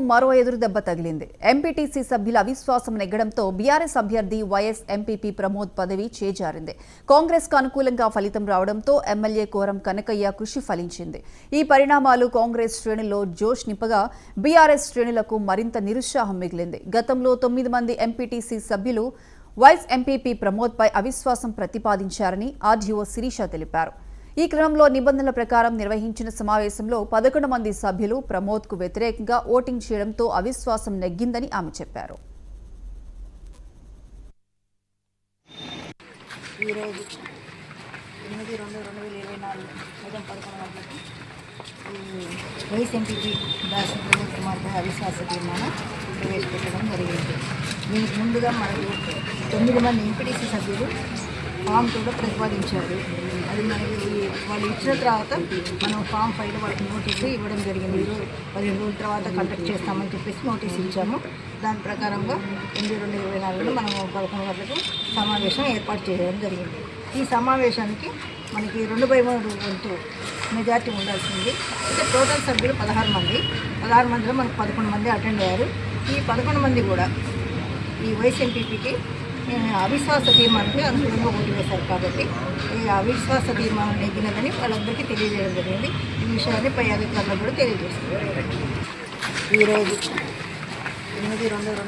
మరో ఎదురు దెబ్బ తగిలింది. ఎంపీటీసీ సభ్యుల అవిశ్వాసం నెగ్గడంతో బీఆర్ఎస్ అభ్యర్థి వైఎస్ ఎంపీపీ ప్రమోద్ పదవి చేజారింది. కాంగ్రెస్ కు అనుకూలంగా ఫలితం రావడంతో ఎమ్మెల్యే కోరం కనకయ్య కృషి ఫలించింది. ఈ పరిణామాలు కాంగ్రెస్ శ్రేణుల్లో జోష్ నింపగా బీఆర్ఎస్ శ్రేణులకు మరింత నిరుత్సాహం మిగిలింది. గతంలో 9 మంది ఎంపీటీసీ సభ్యులు వైఎస్ ఎంపీపీ ప్రమోద్ పై అవిశ్వాసం ప్రతిపాదించారని ఆర్డీఓ శిరీష తెలిపారు. ఈ క్రమంలో నిబంధనల ప్రకారం నిర్వహించిన సమావేశంలో 11 మంది సభ్యులు ప్రమోద్ కు వ్యతిరేకంగా ఓటింగ్ చేయడంతో అవిశ్వాసం నెగ్గిందని ఆమె చెప్పారు. ఈరోజు 8/2/2024 ఉదయం 11 గంటలకు వైఎస్ ఎంపీపీ దాసి ప్రమోద్ కుమార్పై అవిశ్వాస తీర్మానం ప్రవేశపెట్టడం జరిగింది. దీనికి ముందుగా మనకు 9 మంది ఎంపీటీసీ సభ్యులు ఫామ్ 2లో ప్రతిపాదించారు. అది మనకి వాళ్ళు ఇచ్చిన తర్వాత మనం ఫామ్ 5లో వాళ్ళకి నోటీసు ఇవ్వడం జరిగింది. 15 రోజుల తర్వాత కండక్ట్ చేస్తామని చెప్పేసి నోటీసు ఇచ్చాము. దాని ప్రకారంగా 8/2/2024లో మనము 11 గంటలకు సమావేశం ఏర్పాటు చేయడం జరిగింది. ఈ సమావేశానికి మనకి 2/3 వంతు మెజార్టీ ఉండాల్సింది. అయితే టోటల్ సభ్యులు 16 మంది. 16 మందిలో మనకు 11 మంది అటెండ్ అయ్యారు. ఈ 11 మంది కూడా ఈ వైఎస్ ఎంపీపీకి అవిశ్వాస తీర్మానానికి అనుకూలంగా ఓటు వేశారు. కాబట్టి ఈ అవిశ్వాస తీర్మానం నెగ్గినదని వాళ్ళందరికీ తెలియజేయడం జరిగింది. ఈ విషయాన్ని పై అధికారులకు కూడా తెలియజేస్తున్నారు. ఈరోజు 8/2/2024